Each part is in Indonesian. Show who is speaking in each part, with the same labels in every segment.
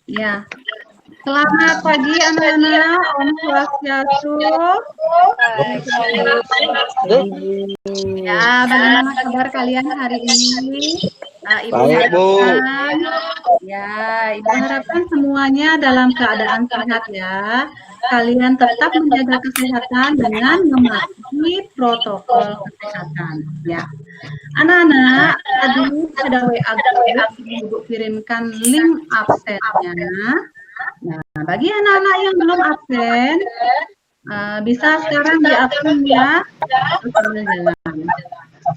Speaker 1: Ya, selamat pagi anak-anak. Om Swastiastu. Ya, bagaimana kabar kalian hari ini? Ibu harapkan, Ibu harapkan semuanya dalam keadaan sehat ya. Kalian tetap menjaga kesehatan dengan mematuhi protokol kesehatan. Ya, anak-anak, tadi ada WA group, Ibu kirimkan link absennya. Nah, bagi anak-anak yang belum absen, bisa sekarang diabsen ya, sambil jalan.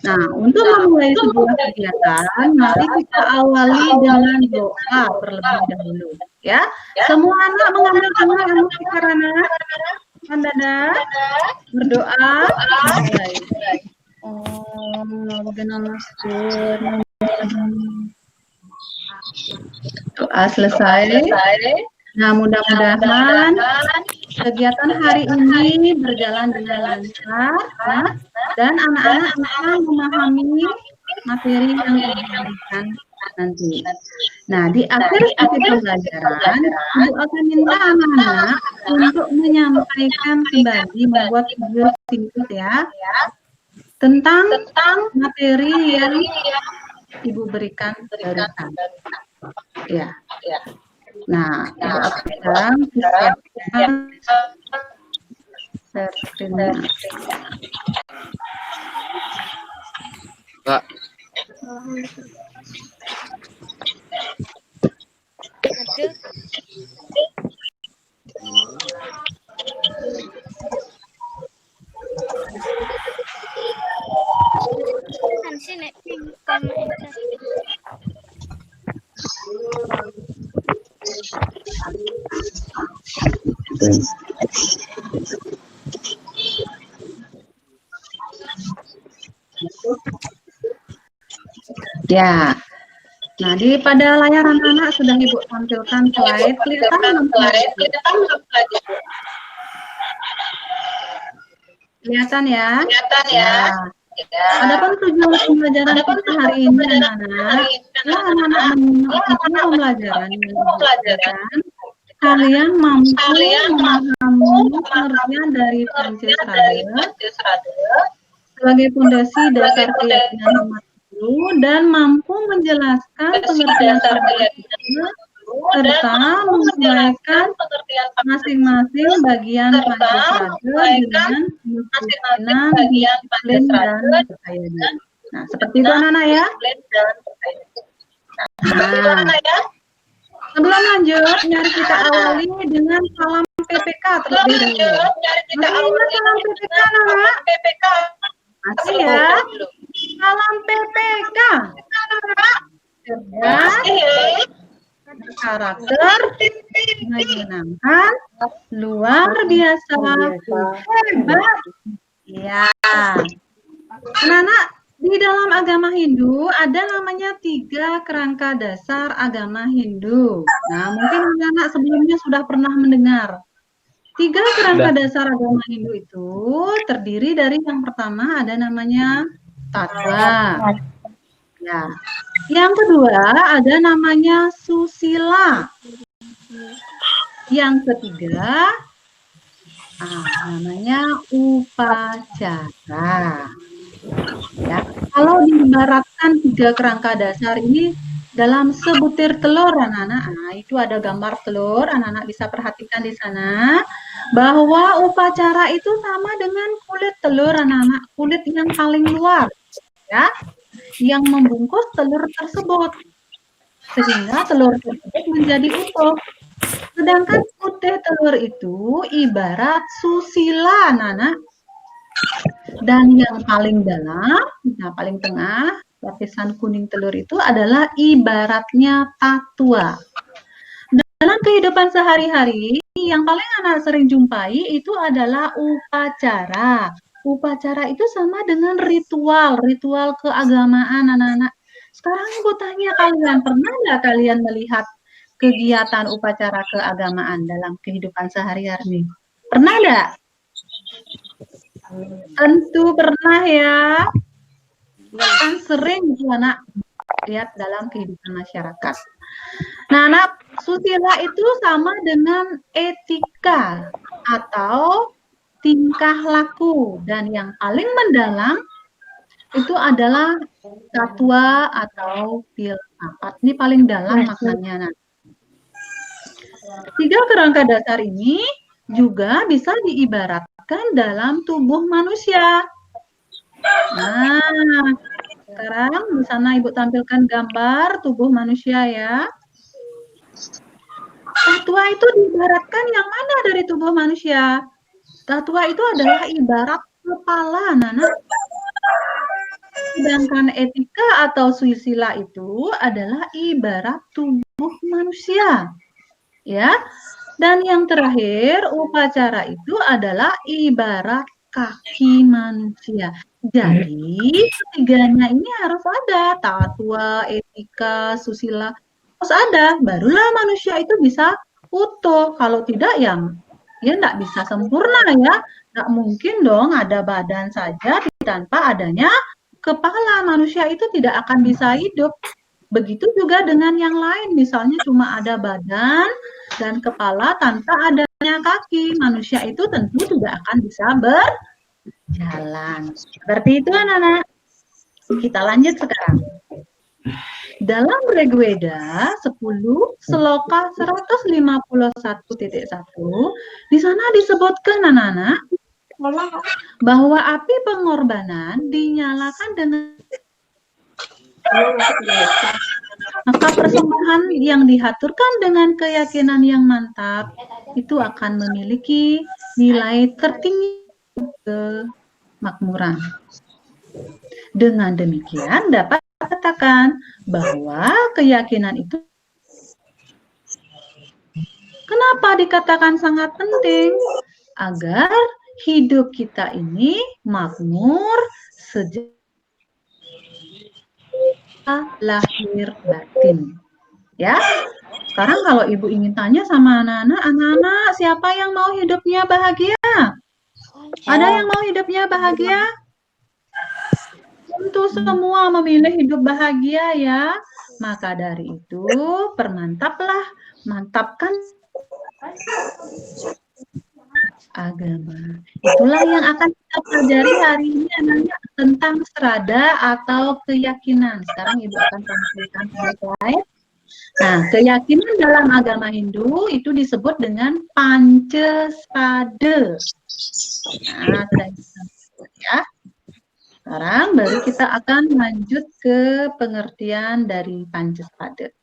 Speaker 1: Nah, untuk memulai sebuah kegiatan, mari kita awali dengan doa terlebih dahulu. Ya, semua anak mengambil tangan emosi karena Dada berdoa. Mulai. Doa selesai. Nah, mudah-mudahan kegiatan hari ini berjalan dengan lancar, ya, dan anak-anak bisa memahami materi yang diberikan nanti. Nah, di akhir sesi pembelajaran, Ibu akan minta anak-anak untuk menyampaikan kembali, membuat video singkat ya, tentang materi yang Ibu berikan barusan. Ya. Nah, Ibu akan siapkan screen-nya.
Speaker 2: Kak.
Speaker 1: Ya. Nah, pada layar anak-anak sudah Ibu tampilkan slide. Kelihatan ya? Kelihatan ya. Adapun tujuan pembelajaran kita hari ini anak-anak, anak-anak mengikuti pembelajaran yang diberikan, kalian mampu memahami pengertian dari Pancasila sebagai fondasi dasar keyakinan umat itu dan mampu menjelaskan pengertian Pancasila serta menguraikan masing-masing bagian Pancasila dengan kemungkinan disiplin dan percaya diri. Nah, seperti itu anak-anak ya. Nah, sebelum lanjut, mari kita awali dengan salam PPK terlebih dahulu. Masih ingat salam PPK anak-anak? Masih ya. Salam PPK. Cerdas, karakter, menyenangkan, luar biasa, hebat. Ya. Anak-anak, di dalam agama Hindu ada namanya 3 kerangka dasar agama Hindu. Nah, mungkin anak-anak sebelumnya sudah pernah mendengar. 3 kerangka dasar agama Hindu itu terdiri dari yang pertama ada namanya Tattva. Ya. Yang kedua ada namanya susila. Yang ketiga namanya upacara. Ya, kalau diibaratkan 3 kerangka dasar ini dalam sebutir telur anak-anak, itu ada gambar telur, anak-anak bisa perhatikan di sana bahwa upacara itu sama dengan kulit telur anak-anak, kulit yang paling luar, ya, yang membungkus telur tersebut, sehingga telur tersebut menjadi utuh. Sedangkan putih telur itu ibarat susila anak-anak. Dan yang paling dalam, paling tengah, lapisan kuning telur itu adalah ibaratnya tatua. Dalam kehidupan sehari-hari, yang paling anak sering jumpai itu adalah upacara. Upacara itu sama dengan ritual keagamaan anak-anak. Sekarang Ibu tanya kalian, pernah nggak kalian melihat kegiatan upacara keagamaan dalam kehidupan sehari-hari? Pernah nggak? Tentu pernah ya. Kan sering itu anak lihat dalam kehidupan masyarakat. Nah, anak, susila itu sama dengan etika atau tingkah laku, dan yang paling mendalam itu adalah tatwa atau filsafat. Ini paling dalam maknanya. Nah, tiga kerangka dasar ini juga bisa diibaratkan dalam tubuh manusia. Nah, sekarang di sana Ibu tampilkan gambar tubuh manusia ya. Tatwa itu diibaratkan yang mana dari tubuh manusia? Tatwa itu adalah ibarat kepala, Nana. Sedangkan etika atau susila itu adalah ibarat tubuh manusia. Ya. Dan yang terakhir, upacara itu adalah ibarat kaki manusia. Jadi, ketiganya ini harus ada, tatwa, etika, susila, harus ada. Barulah manusia itu bisa utuh. Kalau tidak, ya nggak bisa sempurna ya. Nggak mungkin dong ada badan saja tanpa adanya kepala. Manusia itu tidak akan bisa hidup. Begitu juga dengan yang lain, misalnya cuma ada badan dan kepala tanpa adanya kaki. Manusia itu tentu tidak akan bisa berjalan. Seperti itu anak-anak. Kita lanjut sekarang. Dalam Rigveda 10 Seloka 151.1 di sana disebutkan anak-anak bahwa api pengorbanan dinyalakan dengan maka persembahan yang dihaturkan dengan keyakinan yang mantap itu akan memiliki nilai tertinggi kemakmuran. Dengan demikian dapat katakan bahwa keyakinan itu kenapa dikatakan sangat penting? Agar hidup kita ini makmur sejak lahir batin. Ya. Sekarang kalau Ibu ingin tanya sama anak-anak, siapa yang mau hidupnya bahagia? Ada yang mau hidupnya bahagia? Tentu semua memilih hidup bahagia ya. Maka dari itu, mantapkan agama. Itulah yang akan kita pelajari hari ini anak-anak tentang serada atau keyakinan. Sekarang Ibu akan tampilkan slide. Nah, keyakinan dalam agama Hindu itu disebut dengan Pancaspada. Nah, sudah ya. Sekarang baru kita akan lanjut ke pengertian dari Pancaspada.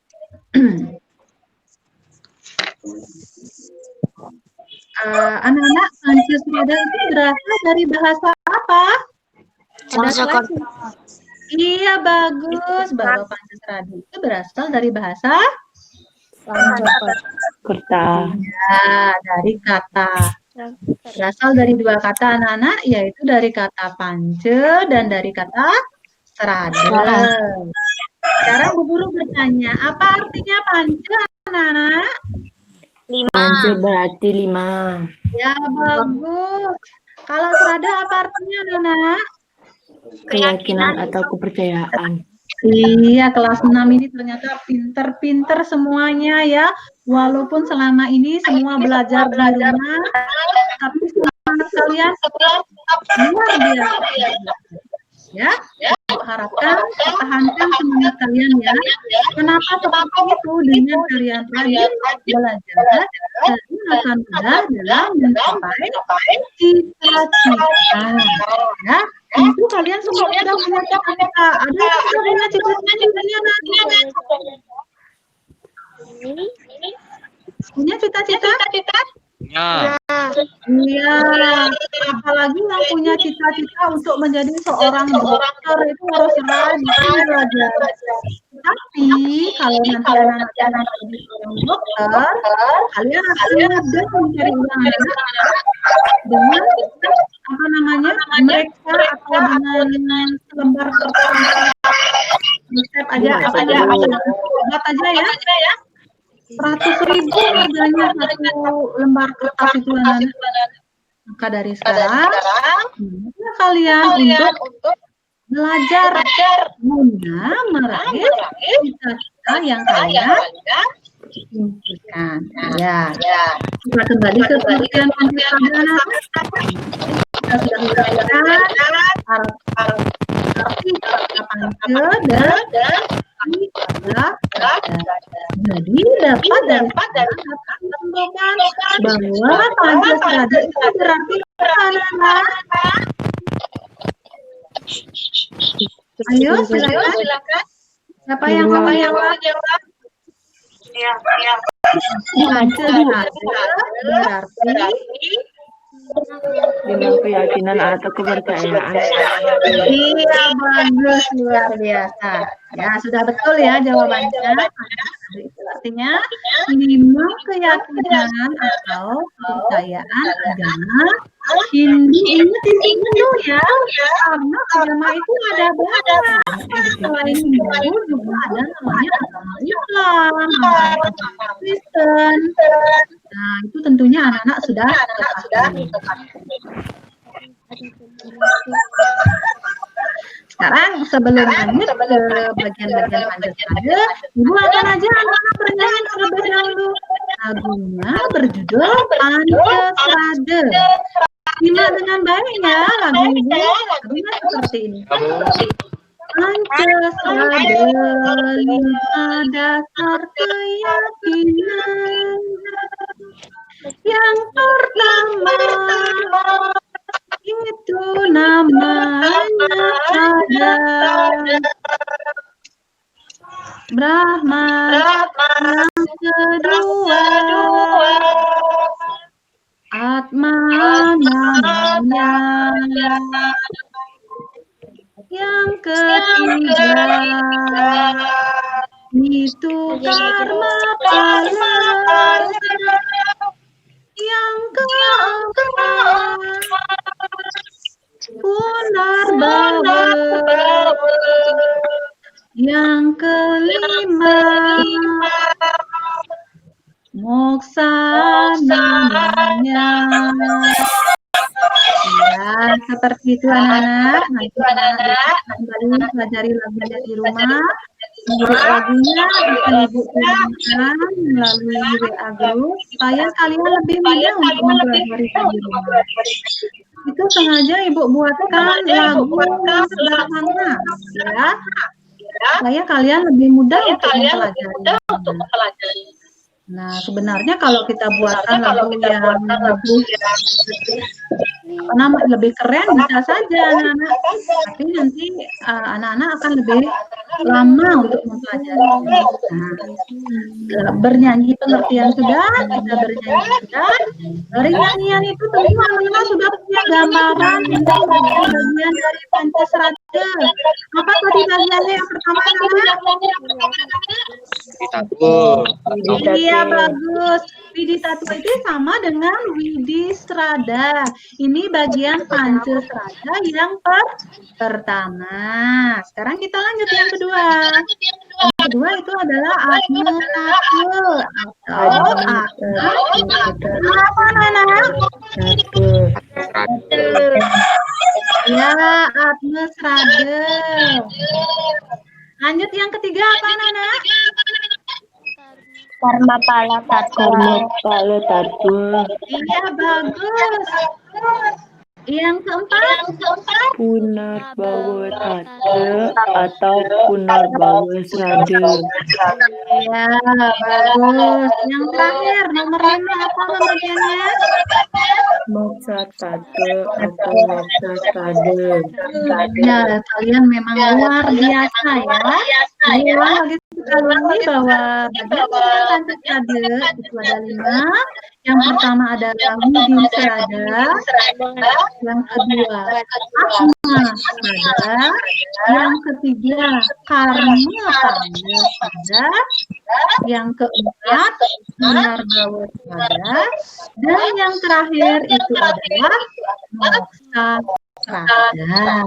Speaker 1: Anak-anak, Pancaspada itu berasal dari bahasa apa? Iya, bagus. Bahwa Pancaspada itu berasal dari bahasa
Speaker 2: Kata.
Speaker 1: Ya, dari kata. Berasal dari dua kata anak-anak, yaitu dari kata pance dan dari kata serada. Sekarang Bu Guru bertanya, apa artinya pance anak-anak?
Speaker 2: 5. Pance berarti 5.
Speaker 1: Ya, bagus. Kalau serada apa artinya anak-anak?
Speaker 2: Keyakinan atau kepercayaan.
Speaker 1: Iya, kelas 6 ini ternyata pinter-pinter semuanya ya. Walaupun selama ini semua belajar di rumah, tapi semangat kalian luar biasa. Ya, Ibu harapkan pertahankan semangat kalian ya. Kenapa seperti itu? Dengan kalian rajin belajar, kalian akan mudah dalam mencapai cita-cita. Ya, tentu kalian semua sudah punya cita-cita. Ada yang sudah punya cita-citanya nanti? Punya cita-cita?
Speaker 3: Ya.
Speaker 1: Iya, apalagi yang punya cita-cita untuk menjadi seorang dokter itu harus rajin belajar. Tapi kalau nanti anak-anak jadi seorang dokter, kalian akan mudah mencari uang dengan apa namanya mereka atau dengan lembar kertas resep aja obat aja ya. 100.000 harganya satu lembar kertas itu anak-anak. Maka dari sekarang kalian untuk belajar guna meraih cita-cita yang kalian impikan. Ya, kita kembali ke pengertian Pancasila. Kita sudah uraikan arti kata Panca dan jadi dapat dari menyimpulkan bahwa Pancasila itu berarti anak-anak. Ayo silakan. Siapa yang mau jawab? Pancasila berarti
Speaker 2: dengan keyakinan atau kepercayaan.
Speaker 1: iya, bagus, luar biasa. Ya, sudah betul ya jawabannya. Itu artinya 5 keyakinan atau kepercayaan agama Hindu. Ingat Hindu ya, karena agama itu ada banyak. Selain Hindu juga ada namanya agama Islam, agama Kristen. Nah, itu tentunya anak-anak sudah ketahui. Sekarang sebelum lanjut ke bagian-bagian Pancasila, Ibu akan aja anak-anak bernyanyi terlebih dahulu. Lagunya berjudul Pancasila. Simak dengan baik ya lagu Ibu. Lagunya seperti ini. Pancasila 5 dasar keyakinan. Yang pertama itu namanya ada Brahma. Yang kedua Atma namanya. Yang ketiga itu karma pala. Yang keempat Punarbawa. Yang kelima Moksa namanya. Ya, seperti itu anak-anak. Nanti anak-anak kembali pelajari lagunya di rumah. Lirik lagunya akan Ibu kirimkan melalui WA group supaya kalian lebih mudah untuk mempelajari di rumah. Itu sengaja Ibu buatkan lagu sederhana ya, supaya kalian lebih mudah untuk mempelajari. Nah, sebenarnya kalau kita buatkan lagu yang lebih keren bisa saja anak-anak, tapi nanti anak-anak akan lebih lama untuk mempelajari. Nah, bernyanyi pengertian sudah, kita bernyanyi sudah. Dari nyanyian itu tentu anak-anak sudah punya gambaran tentang bagian dari Pancasila. Apa tadi bagiannya yang pertama anak-anak? Iya, bagus. Widi Tatu itu sama dengan Widi Strada. Ini bagian Pancasila yang pertama. Sekarang kita lanjut yang kedua. Yang kedua itu adalah Atma Tatu atau apa anak? Ya, Atma Strada. Lanjut yang ketiga apa anak?
Speaker 3: Karma pala tatu.
Speaker 1: Iya, bagus. Yang keempat
Speaker 2: Punarbawa Tatu atau Punarbawa Srada.
Speaker 1: ya, bagus. Yang terakhir nomor 5 apa bagiannya?
Speaker 2: Moksa Tatu atau Moksa Srada.
Speaker 1: Ya, kalian memang luar biasa ya. Saya lagi sekali bahwa bagian Pancasila itu ada 5. Yang pertama adalah Widi Strada, yang kedua Atma Strada, yang ketiga Karma Pancasila, yang keempat Punarbawa Strada, dan yang terakhir itu adalah Moksa Strada.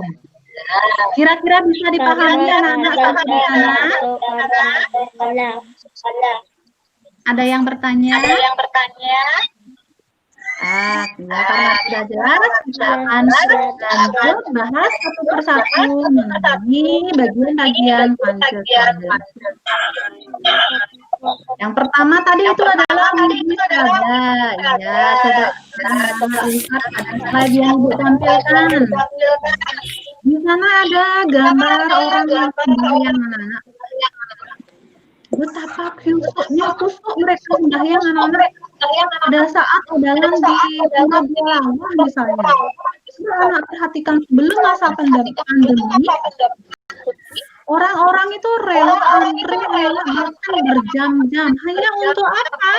Speaker 1: Kira-kira bisa dipahami anak-anak sampai di sana? Ada yang bertanya? Ya karena sudah jelas, kita akan lanjut bahas satu persatu mengenai bagian-bagian Pancasila. Yang pertama tadi itu adalah Widisada. Ya, coba anak-anak lihat pada slide yang Ibu tampilkan. Di sana ada gambar orang yang sembahyang anak-anak. Betapa kusuk mereka sembahyang anak-anak. Pada saat adalah di Pura Bulawah misalnya. Anak perhatikan sebelum masa pandemi, orang-orang itu rela antri, rela bahkan berjam-jam. Hanya untuk apa?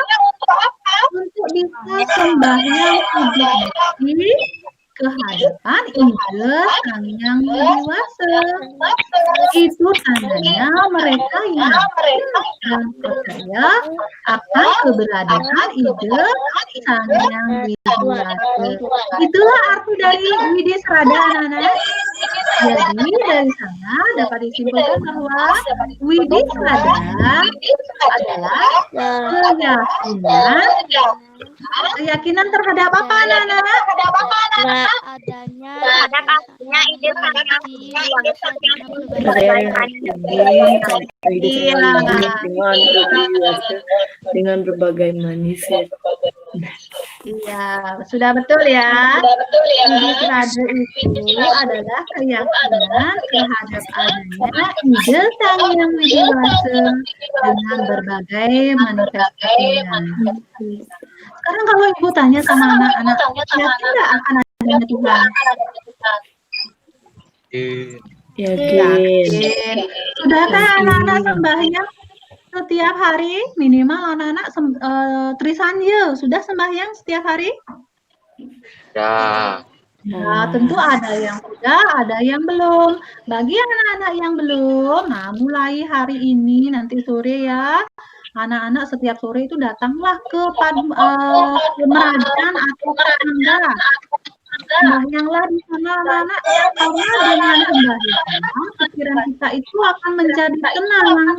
Speaker 1: Untuk bisa sembahyang di kehadapan Ida Sang Yang Widi Wasa. Itu tandanya mereka yakin dan percaya akan keberadaan Ida Sang Yang Widi Wasa. Itulah arti dari Widisada anak-anak. Jadi dari sana dapat disimpulkan bahwa Widisada adalah keyakinan terhadap apa anak-anak?
Speaker 3: Adanya ide
Speaker 2: dengan berbagai manusia.
Speaker 1: Iya, sudah betul ya. Widisada itu adalah keyakinan terhadap adanya ide Sang Yang Widi Wasa dengan berbagai manifestasinya. Sekarang kalau Ibu tanya sama anak-anak, yakin nggak akan adanya Tuhan?
Speaker 2: Yakin.
Speaker 1: Sudahkah anak-anak sembahyang setiap hari? Minimal anak-anak Trisanya sudah sembahyang setiap hari?
Speaker 3: Ya.
Speaker 1: Nah, tentu ada yang sudah, ada yang belum. Bagi anak-anak yang belum, nah mulai hari ini nanti sore ya, anak-anak setiap sore itu datanglah ke Merajan atau ke Tangga. Sembahyanglah di sana anak-anak, karena dengan sembahyang pikiran kita itu akan menjadi tenang.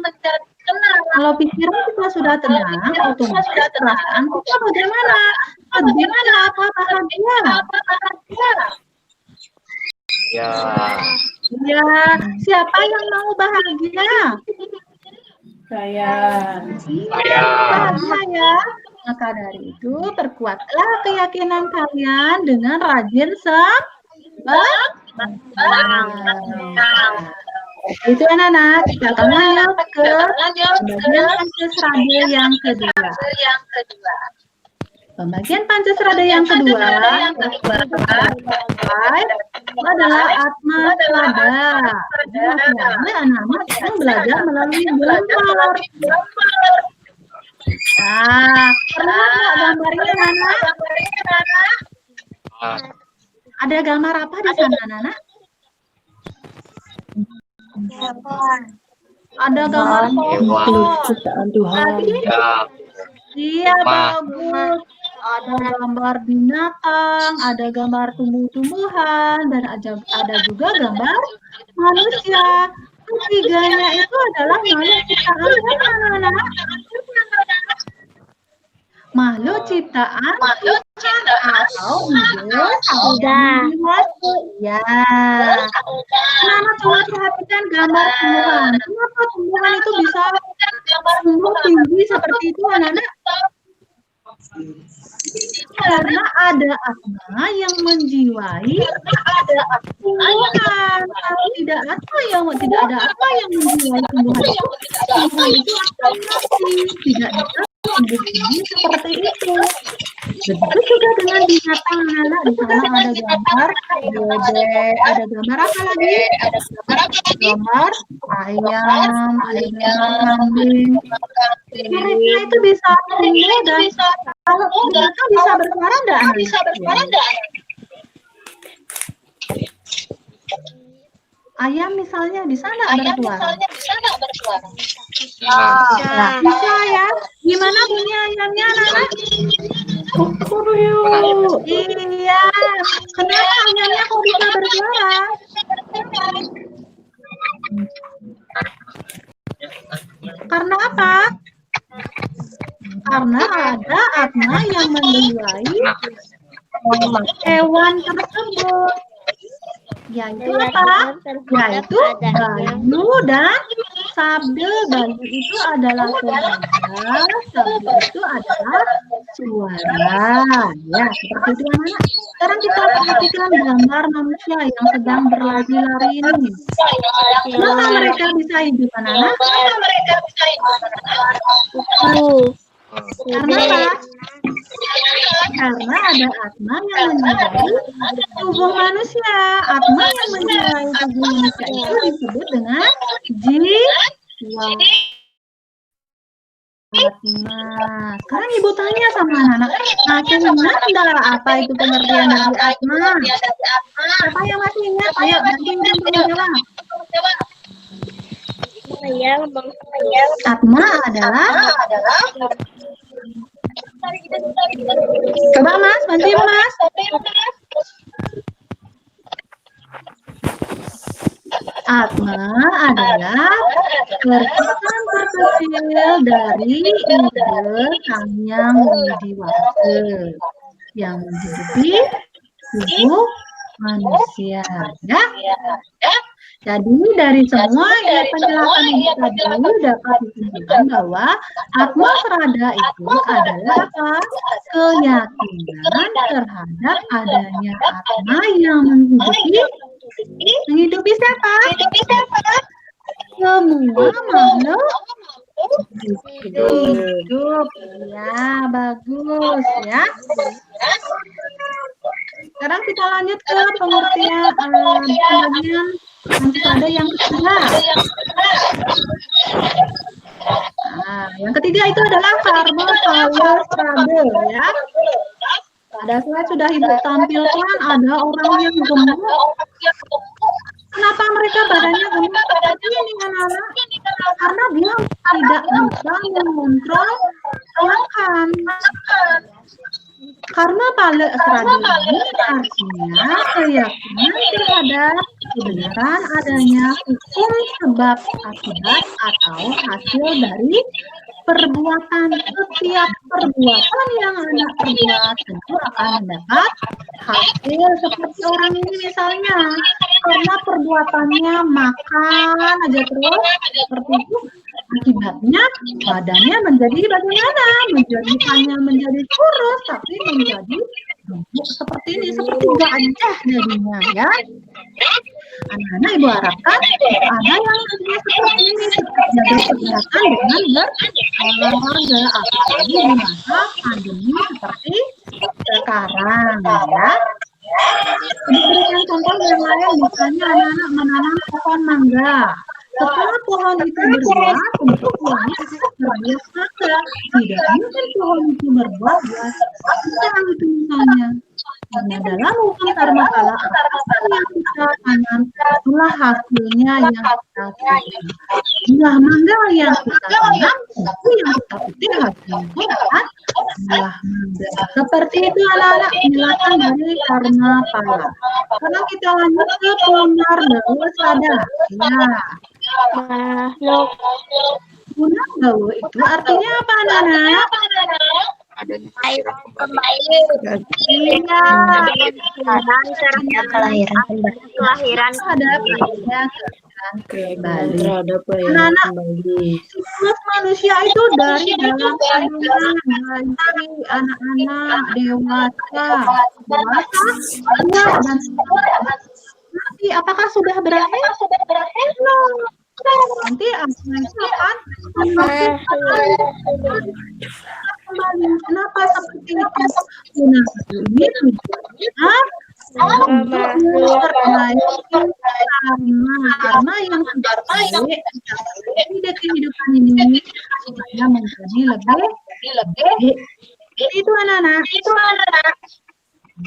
Speaker 1: Kalau pikiran kita sudah tenang, otomatis perasaan kita bagaimana? Sedih apa bahagia?
Speaker 3: Ya.
Speaker 1: Ya, siapa yang mau bahagia?
Speaker 2: Saya.
Speaker 1: Bahagia ya. Maka dari itu, perkuatlah keyakinan kalian dengan rajin itu anak-anak, kita akan lanjut ke bagian Pancasrada yang kedua. Pembagian Pancasrada yang kedua adalah Atma Selada. Anak-anak yang belajar melalui gambar. Nah, pernah nggak gambarnya anak? Ada gambar apa di sana anak? Ada gambar
Speaker 2: Ciptaan Tuhan.
Speaker 1: Iya, bagus. Ada gambar binatang, ada gambar tumbuh-tumbuhan, dan ada juga gambar manusia. Ketiganya itu adalah makhluk ciptaan anak-anak. Makhluk ciptaan Tuhan atau ide Sang Widi. Ya. Anak-anak coba perhatikan gambar tumbuhan. Kenapa tumbuhan itu bisa tumbuh tinggi seperti itu anak-anak? Karena ada atma yang menjiwai tumbuhan. Kalau tidak ada atma yang menjiwai tumbuhan itu akan mati. Tidak bisa tumbuh tinggi seperti itu. Begitu juga dengan binatang anak-anak. Di sana ada gambar bebek, ada gambar apa lagi? Ada gambar ayam, ada gambar kambing. Mereka itu bisa tumbuh dan kalau binatang bisa bersuara enggak? Ayam misalnya bisa enggak bersuara? Bisa ya. Gimana bunyi ayamnya anak-anak? Iya. Kenapa ayamnya kok bisa bersuara? Karena apa? Karena ada atma yang menjiwai hewan tersebut. Yaitu apa? Yaitu bayu dan sabda. Bayu itu adalah tenaga, sabda itu adalah suara. Ya, seperti itu anak-anak. Sekarang kita perhatikan gambar manusia yang sedang berlari-lari ini. Kenapa mereka bisa hidup anak-anak? Karena apa? Karena ada atma yang menjiwai tubuh manusia. Atma yang menjiwai tubuh manusia itu disebut dengan jiwa. Atma. Sekarang ibu tanya sama anak-anak, masih ingat enggak apa itu pengertian dari atma? Siapa yang masih ingat? Ayo, bantu ibu untuk menjawab. Atma adalah coba Mas, bantu ibu Mas. Atma adalah percikan terkecil dari ide Sangyang Widiwasa yang menghidupi tubuh manusia. Ya. Jadi dari semua penjelasan ini tadi dapat disimpulkan bahwa atma serada itu adalah apa? Keyakinan terhadap adanya atma yang menghidupi siapa? Semua makhluk hidup. Ya, bagus ya. Sekarang kita lanjut ke pengertian pembagian antisada yang ketiga. Nah, yang ketiga itu adalah karbohidrat ya. Pada slide sudah ibu tampilkan ada orang yang gemuk. Kenapa mereka badannya gemuk seperti ini anak-anak? Karena dia tidak bisa mengontrol makan. Karena palesrada ini artinya keyakinan terhadap kebenaran adanya hukum sebab akibat atau hasil dari perbuatan. Setiap perbuatan yang anak perbuat tentu akan mendapat hasil seperti orang ini misalnya. Karena perbuatannya makan aja terus seperti itu, akibatnya badannya menjadi bagaimana? Hanya menjadi kurus, tapi menjadi seperti ini, seperti gajah jadinya ya. Anak-anak ibu harapkan ada yang seperti ini, jaga kesehatan dengan berolahraga, apalagi di masa pandemi seperti sekarang ya. Diberikan contoh yang lain, misalnya anak-anak menanam pohon mangga. Setelah pohon itu berbuah, tentu buahnya berbuah mangga. Tidak mungkin pohon itu berbuah buah pisang itu misalnya. Karena dalam hukum karma kala, apa yang kita tanam, itulah hasilnya yang kita terima. Buah mangga yang kita tanam, itu yang kita petik hasilnya adalah buah mangga. Seperti itu anak-anak penjelasan dari karma kala. Sekarang kita lanjut ke punar dawasada. Ya. Punar dawa itu artinya apa anak-anak?
Speaker 3: Adanya kelahiran kembali.
Speaker 1: Iya.
Speaker 3: Kelahiran
Speaker 1: Ada adanya
Speaker 2: Keyakinan terhadap kelahiran kembali.
Speaker 1: siklus manusia itu dari dalam kandungan, bayi, anak-anak, dewasa, tua, dan nanti apakah sudah berakhir? Belum. Nanti asma itu akan kembali. Kenapa seperti itu? Nah, ini tujuannya untuk memperbaiki karma yang sudah baik di kehidupan ini supaya menjadi lebih baik. Itu anak-anak.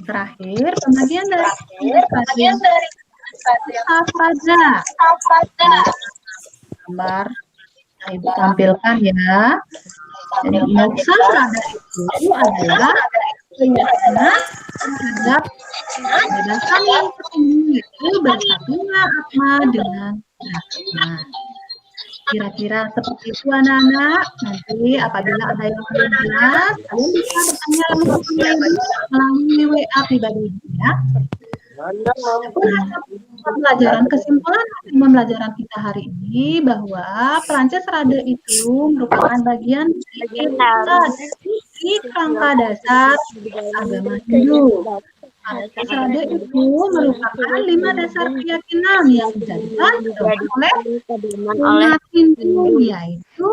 Speaker 1: Terakhir, pembagian dari sahaja. Gambar yang ibu tampilkan ya. Jadi moksa serada itu adalah keyakinan terhadap berdasarkan yang tertinggi, itu bersatunya atma dengan atma. Kira-kira seperti itu anak-anak. Nanti apabila ada yang belum jelas, kalian bisa bertanya langsung ke Ibu melalui WA pribadi ya. Pembelajaran kesimpulan pembelajaran kita hari ini bahwa Perancis Rada itu merupakan bagian dari kerangka dasar agama Hindu. Perancis Rada itu merupakan 5 dasar keyakinan yang dijadikan oleh umat Hindu, yaitu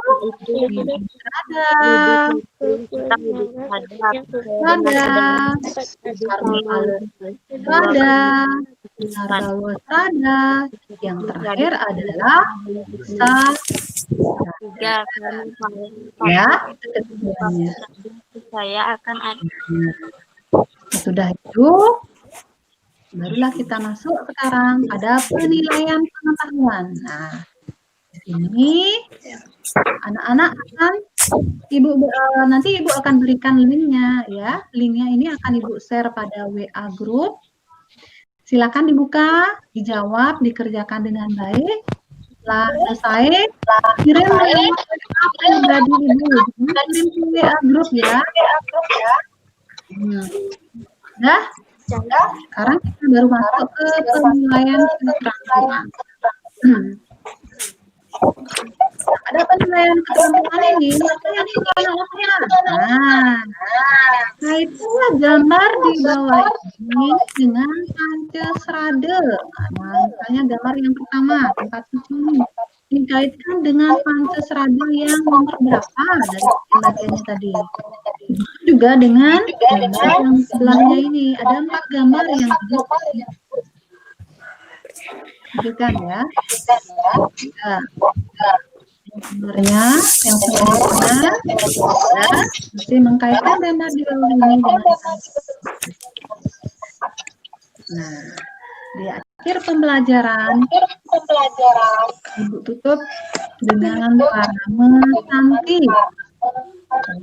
Speaker 1: Rada, Nargawesrada, yang terakhir adalah ya, itu kesimpulannya.
Speaker 3: Saya akan ada.
Speaker 1: Sudah itu, barulah kita masuk sekarang pada penilaian pengetahuan. Nah, di sini anak-anak akan nanti Ibu akan berikan linknya ya. Linknya ini akan Ibu share pada WA group. Silakan dibuka, dijawab, dikerjakan dengan baik. Setelah selesai, kirim lewat WA pribadi Ibu. Kirim ke WA group ya. Nah, sekarang kita baru masuk ke penilaian keterampilan. Ada penilaian keterampilan ini, kaitlah gambar di bawah ini dengan Pancasrada. Nah, misalnya gambar yang pertama, tempat suci dikaitkan dengan Pancasrada yang nomor berapa dari bagiannya tadi. Juga dengan gambar yang sebelahnya ini, ada 4 gambar yang tunjukkan ya. Gambarnya yang selanjutnya masih mengkaitkan gambar di bawah ini dengan nah, di akhir pembelajaran Ibu tutup dengan parame Santi.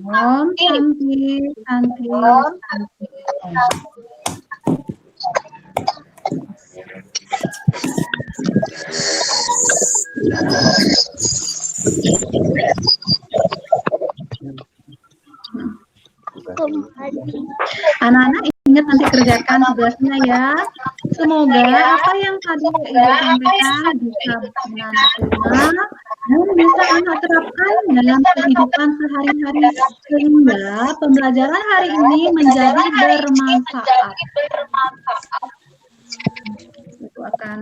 Speaker 1: Om Santi, Santi, Santi. Anak-anak ingat nanti kerjakan tugasnya ya. Semoga apa yang tadi Ibu sampaikan bisa anak terima dan bisa anak terapkan dalam kehidupan sehari-hari sehingga pembelajaran hari ini menjadi bermanfaat. Itu akan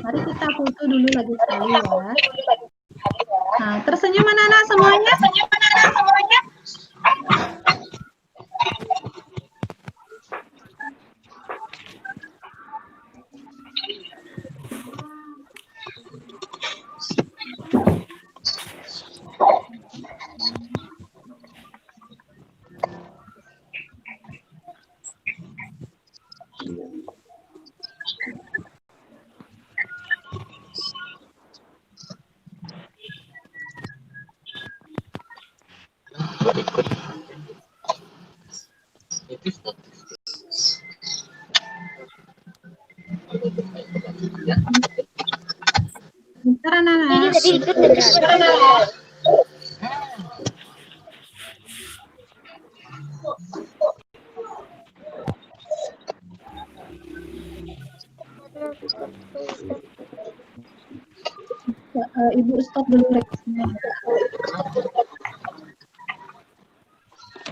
Speaker 1: mari kita foto dulu lagi sekali ya. Nah, tersenyum anak-anak semuanya? Bentar anak-anak. Ibu stop dulu reaksinya ya.